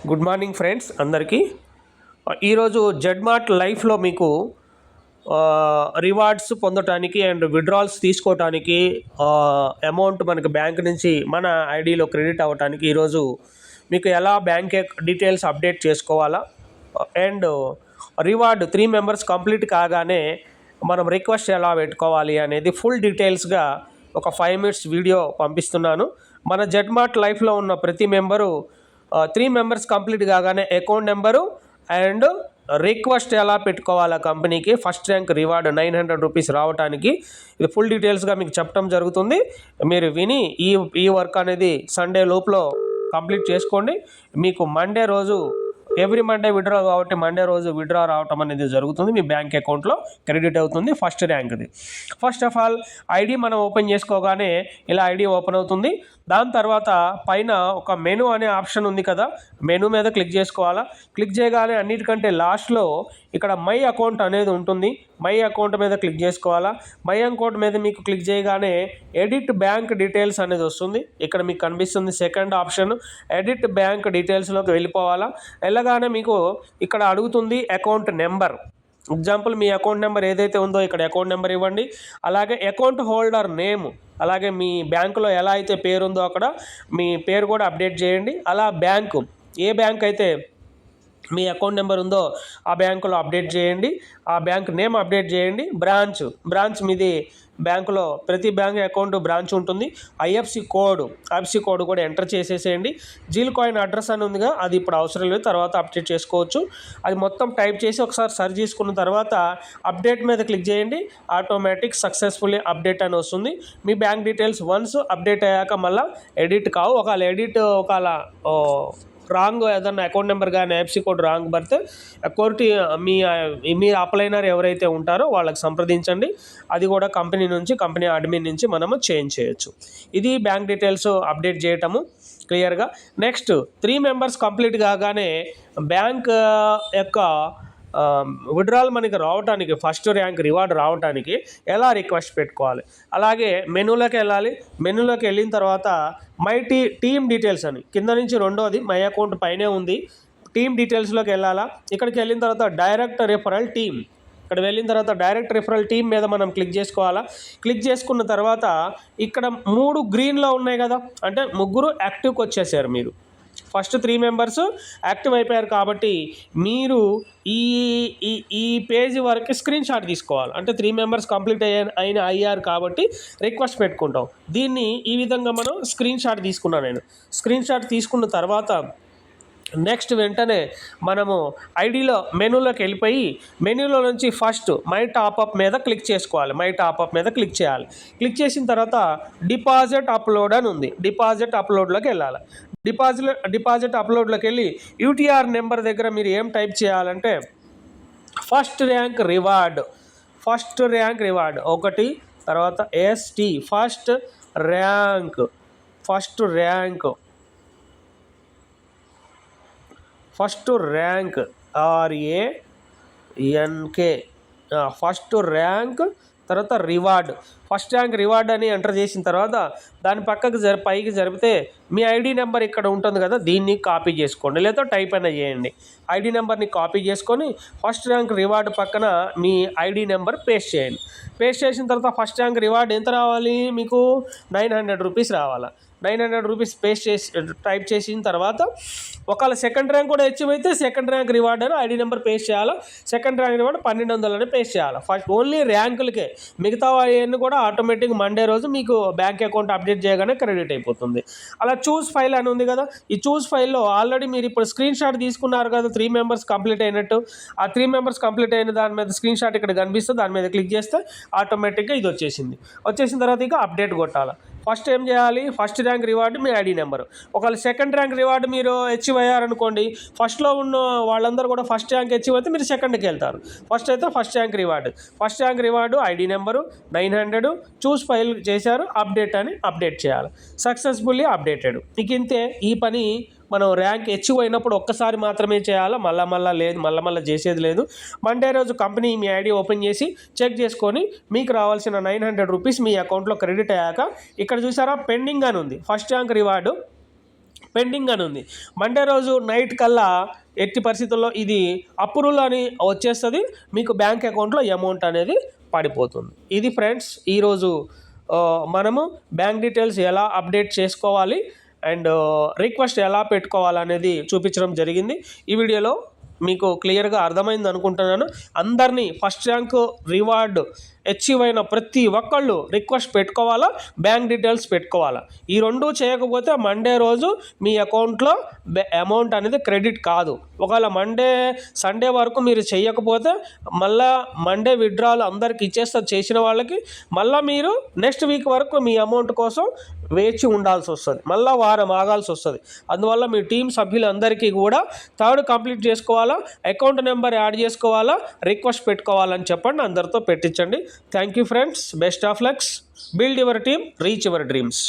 Good morning friends అందరికీ. ఈరోజు జెడ్మార్ట్ లైఫ్లో మీకు రివార్డ్స్ పొందటానికి అండ్ విడ్రాల్స్ తీసుకోవటానికి అమౌంట్ మనకి బ్యాంక్ నుంచి మన ఐడిలో క్రెడిట్ అవ్వటానికి ఈరోజు మీకు ఎలా బ్యాంక్ డీటెయిల్స్ అప్డేట్ చేసుకోవాలా అండ్ రివార్డ్ 3 మెంబర్స్ కంప్లీట్ కాగానే మనం రిక్వెస్ట్ ఎలా పెట్టుకోవాలి అనేది ఫుల్ డీటెయిల్స్గా ఒక 5 మినిట్స్ వీడియో పంపిస్తున్నాను. మన జెడ్మార్ట్ లైఫ్లో ఉన్న ప్రతి మెంబరు 3 మెంబర్స్ కంప్లీట్ కాగానే అకౌంట్ నెంబరు అండ్ రిక్వెస్ట్ ఎలా పెట్టుకోవాలా కంపెనీకి ఫస్ట్ ర్యాంక్ రివార్డ్ 900 రూపీస్ రావడానికి ఇది ఫుల్ డీటెయిల్స్గా మీకు చెప్పడం జరుగుతుంది. మీరు విని ఈ వర్క్ అనేది సండే లోపల కంప్లీట్ చేసుకోండి. మీకు మండే రోజు ఎవ్రీ మండే విడ్రా కాబట్టి మండే రోజు విడ్రా రావటం అనేది జరుగుతుంది. మీ బ్యాంక్ అకౌంట్లో క్రెడిట్ అవుతుంది ఫస్ట్ ర్యాంక్ది. ఫస్ట్ ఆఫ్ ఆల్ ఐడి మనం ఓపెన్ చేసుకోగానే ఇలా ఐడి ఓపెన్ అవుతుంది. దాని తర్వాత పైన ఒక మెనూ అనే ఆప్షన్ ఉంది కదా, మెనూ మీద క్లిక్ చేసుకోవాలా. క్లిక్ చేయగానే అన్నిటికంటే లాస్ట్లో ఇక్కడ మై అకౌంట్ అనేది ఉంటుంది. మై అకౌంట్ మీద క్లిక్ చేసుకోవాలా. మై అకౌంట్ మీద మీకు క్లిక్ చేయగానే ఎడిట్ బ్యాంక్ డీటెయిల్స్ అనేది వస్తుంది. ఇక్కడ మీకు కనిపిస్తుంది సెకండ్ ఆప్షన్, ఎడిట్ బ్యాంక్ డీటెయిల్స్లోకి వెళ్ళిపోవాలా. వెళ్ళగానే మీకు ఇక్కడ అడుగుతుంది అకౌంట్ నెంబర్. ఎగ్జాంపుల్ మీ అకౌంట్ నెంబర్ ఏదైతే ఉందో ఇక్కడ అకౌంట్ నెంబర్ ఇవ్వండి. అలాగే అకౌంట్ హోల్డర్ నేమ్, అలాగే మీ బ్యాంకులో ఎలా అయితే పేరు ఉందో అక్కడ మీ పేరు కూడా అప్డేట్ చేయండి. అలా బ్యాంకు ఏ బ్యాంక్ అయితే మీ అకౌంట్ నెంబర్ ఉందో ఆ బ్యాంకులో అప్డేట్ చేయండి. ఆ బ్యాంక్ నేమ్ అప్డేట్ చేయండి. బ్రాంచ్ మీది బ్యాంకులో ప్రతి బ్యాంక్ అకౌంట్ బ్రాంచ్ ఉంటుంది. ఐఎఫ్సి కోడ్ కూడా ఎంటర్ చేసేసేయండి. జీల్ కాయిన్ అడ్రస్ అని ఉందిగా, అది ఇప్పుడు అవసరం లేదు, తర్వాత అప్డేట్ చేసుకోవచ్చు. అది మొత్తం టైప్ చేసి ఒకసారి సర్చ్ చేసుకున్న తర్వాత అప్డేట్ మీద క్లిక్ చేయండి. ఆటోమేటిక్ సక్సెస్ఫుల్లీ అప్డేట్ అని వస్తుంది. మీ బ్యాంక్ డీటెయిల్స్ వన్స్ అప్డేట్ అయ్యాక మళ్ళీ ఎడిట్ కావు. ఒకవేళ రాంగ్ ఏదన్నా అకౌంట్ నెంబర్ కానీ ఐఎఫ్సి కోడ్ రాంగ్ పడితే కోర్టు మీ అప్లైనర్ ఎవరైతే ఉంటారో వాళ్ళకి సంప్రదించండి. అది కూడా కంపెనీ అడ్మిన్ నుంచి మనము చేంజ్ చేయొచ్చు. ఇది బ్యాంక్ డీటెయిల్స్ అప్డేట్ చేయటము క్లియర్గా. నెక్స్ట్ 3 మెంబర్స్ కంప్లీట్ కాగానే బ్యాంక్ యొక్క విడ్రాల్ మనకి రావడానికి ఫస్ట్ ర్యాంక్ రివార్డ్ రావడానికి ఎలా రిక్వెస్ట్ పెట్టుకోవాలి. అలాగే మెనూలోకి వెళ్ళాలి. మెనూలోకి వెళ్ళిన తర్వాత మై టీమ్ డీటెయిల్స్ అని కింద నుంచి రెండోది మై అకౌంట్ పైనే ఉంది. టీమ్ డీటెయిల్స్లోకి వెళ్ళాలా. ఇక్కడికి వెళ్ళిన తర్వాత డైరెక్ట్ రిఫరల్ టీమ్, ఇక్కడ వెళ్ళిన తర్వాత డైరెక్ట్ రిఫరల్ టీమ్ మీద మనం క్లిక్ చేసుకోవాలా. క్లిక్ చేసుకున్న తర్వాత ఇక్కడ 3 గ్రీన్లో ఉన్నాయి కదా, అంటే 3 యాక్టివ్కి వచ్చేసారు. మీరు ఫస్ట్ 3 మెంబర్స్ యాక్టివ్ అయిపోయారు కాబట్టి మీరు ఈ పేజీ వరకు స్క్రీన్ షాట్ తీసుకోవాలి. అంటే 3 మెంబర్స్ కంప్లీట్ అయ్యారు కాబట్టి రిక్వెస్ట్ పెట్టుకుంటాం. దీన్ని ఈ విధంగా మనం స్క్రీన్ షాట్ తీసుకున్నాను. నేను స్క్రీన్ షాట్ తీసుకున్న తర్వాత నెక్స్ట్ వెంటనే మనము ఐడిలో మెనూలోకి వెళ్ళిపోయి మెనూలో నుంచి ఫస్ట్ మై టాప్అప్ మీద క్లిక్ చేసుకోవాలి. మై టాప్అప్ మీద క్లిక్ చేయాలి. క్లిక్ చేసిన తర్వాత డిపాజిట్ అప్లోడ్ అని ఉంది. డిపాజిట్ అప్లోడ్లోకి వెళ్ళాలి. డిపాజిట్ అప్లోడ్లోకి వెళ్ళి యూటీఆర్ నెంబర్ దగ్గర మీరు ఏం టైప్ చేయాలంటే ఫస్ట్ ర్యాంక్ రివార్డ్ 1, తర్వాత ST first rank RANK first rank తర్వాత ఫస్ట్ ర్యాంక్ రివార్డ్ అని ఎంటర్ చేసిన తర్వాత దాని పక్కకు పైకి జరిపితే మీ ఐడి నెంబర్ ఇక్కడ ఉంటుంది కదా, దీన్ని కాపీ చేసుకోండి లేదా టైప్ అయినా చేయండి. ఐడి నెంబర్ని కాపీ చేసుకొని ఫస్ట్ ర్యాంక్ రివార్డ్ పక్కన మీ ఐడి నెంబర్ పేస్ట్ చేయండి. పేస్ట్ చేసిన తర్వాత ఫస్ట్ ర్యాంక్ రివార్డ్ ఎంత రావాలి, మీకు 900 రూపీస్ రావాలా. 900 రూపీస్ పేస్ట్ చేసి టైప్ చేసిన తర్వాత ఒకవేళ సెకండ్ ర్యాంక్ కూడా అచీవ్ అయితే సెకండ్ ర్యాంక్ రివార్డ్ అని ఐడి నెంబర్ పేస్ట్ చేయాలి. సెకండ్ ర్యాంక్ రివార్డ్ 1200 అని పేస్ట్ చేయాలి. ఫస్ట్ ఓన్లీ ర్యాంకులకే, మిగతా అవన్నీ కూడా ఆటోమేటిక్ మండే రోజు మీకు బ్యాంక్ అకౌంట్ అప్డేట్ చేయగానే క్రెడిట్ అయిపోతుంది. అలా చూస్ ఫైల్ అని ఉంది కదా, ఈ చూస్ ఫైల్లో ఆల్రెడీ మీరు ఇప్పుడు స్క్రీన్ షాట్ తీసుకున్నారు కదా 3 మెంబర్స్ కంప్లీట్ అయినట్టు. ఆ 3 మెంబర్స్ కంప్లీట్ అయిన దాని మీద స్క్రీన్ షాట్ ఇక్కడ కనిపిస్తుంది. దాని మీద క్లిక్ చేస్తే ఆటోమేటిక్గా ఇది వచ్చేసిన తర్వాత ఇక అప్డేట్ కొట్టాలి. ఫస్ట్ ఏం చేయాలి, ఫస్ట్ ర్యాంక్ రివార్డు మీ ఐడి నెంబరు. ఒకవేళ సెకండ్ ర్యాంక్ రివార్డు మీరు అచీవ్ అయ్యారనుకోండి, ఫస్ట్లో ఉన్న వాళ్ళందరూ కూడా ఫస్ట్ ర్యాంక్ అచీవ్ అయితే మీరు సెకండ్కి వెళ్తారు. ఫస్ట్ అయితే first rank reward ID number 900 చూస్ ఫైల్ చేశారు, అప్డేట్ చేయాలి. Successfully updated. ఇక ఇంతే. ఈ పని మనం ర్యాంక్ అచీవ్ అయినప్పుడు ఒక్కసారి మాత్రమే చేయాలి, మళ్ళీ చేసేది లేదు. మండే రోజు కంపెనీ మీ ఐడి ఓపెన్ చేసి చెక్ చేసుకొని మీకు రావాల్సిన 900 రూపీస్ మీ అకౌంట్లో క్రెడిట్ అయ్యాక ఇక్కడ చూసారా పెండింగ్ అని ఉంది. ఫస్ట్ ర్యాంక్ రివార్డు పెండింగ్ అని ఉంది. మండే రోజు నైట్ కల్లా ఎట్టి పరిస్థితుల్లో ఇది అప్రూవల్ అని వచ్చేస్తుంది, మీకు బ్యాంక్ అకౌంట్లో అమౌంట్ అనేది పడిపోతుంది. ఇది ఫ్రెండ్స్ ఈరోజు మనము బ్యాంక్ డీటెయిల్స్ ఎలా అప్డేట్ చేసుకోవాలి అండ్ రిక్వెస్ట్ ఎలా పెట్టుకోవాలనేది చూపించడం జరిగింది. ఈ వీడియోలో మీకు క్లియర్గా అర్థమైంది అనుకుంటున్నాను. అందరినీ ఫస్ట్ ర్యాంక్ రివార్డ్ అచీవ్ అయిన ప్రతి ఒక్కళ్ళు రిక్వెస్ట్ పెట్టుకోవాలా, బ్యాంక్ డీటెయిల్స్ పెట్టుకోవాలా. ఈ రెండు చేయకపోతే మండే రోజు మీ అకౌంట్లో అమౌంట్ అనేది క్రెడిట్ కాదు. ఒకవేళ సండే వరకు మీరు చేయకపోతే మళ్ళీ మండే విత్డ్రాల్ అందరికి ఇచ్చేస్తారు చేసిన వాళ్ళకి. మళ్ళీ మీరు నెక్స్ట్ వీక్ వరకు మీ అమౌంట్ కోసం వేచి ఉండాల్సి వస్తుంది, మళ్ళీ వారం ఆగాల్సి వస్తుంది. అందువల్ల మీ టీం సభ్యులందరికీ కూడా థర్డ్ కంప్లీట్ చేసుకోవాలా, అకౌంట్ నెంబర్ యాడ్ చేసుకోవాలా, రిక్వెస్ట్ పెట్టుకోవాలని చెప్పండి, అందరితో పెట్టించండి. Thank you friends, best of lucks, build your team, reach your dreams.